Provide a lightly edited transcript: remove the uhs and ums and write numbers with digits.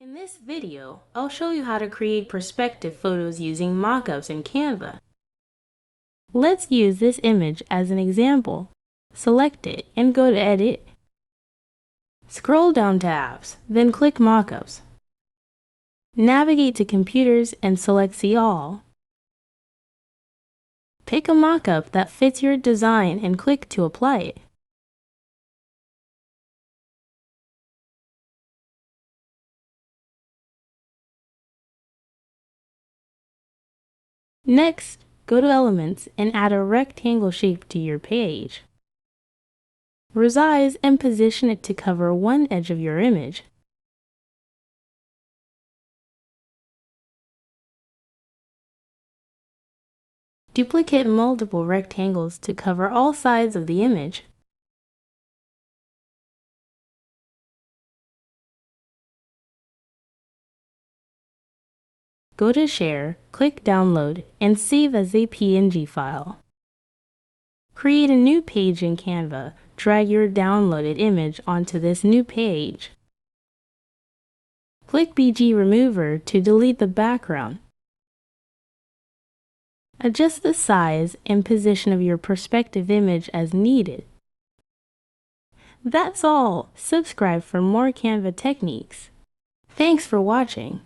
In this video, I'll show you how to create perspective photos using mockups in Canva. Let's use this image as an example. Select it and go to Edit. Scroll down to Apps, then click Mockups. Navigate to Computers and select See All. Pick a mockup that fits your design and click to apply it. Next, go to Elements and add a rectangle shape to your page. Resize and position it to cover one edge of your image. Duplicate multiple rectangles to cover all sides of the image. Go to Share, click Download, and save as a PNG file. Create a new page in Canva. Drag your downloaded image onto this new page. Click BG Remover to delete the background. Adjust the size and position of your perspective image as needed. That's all. Subscribe for more Canva techniques. Thanks for watching.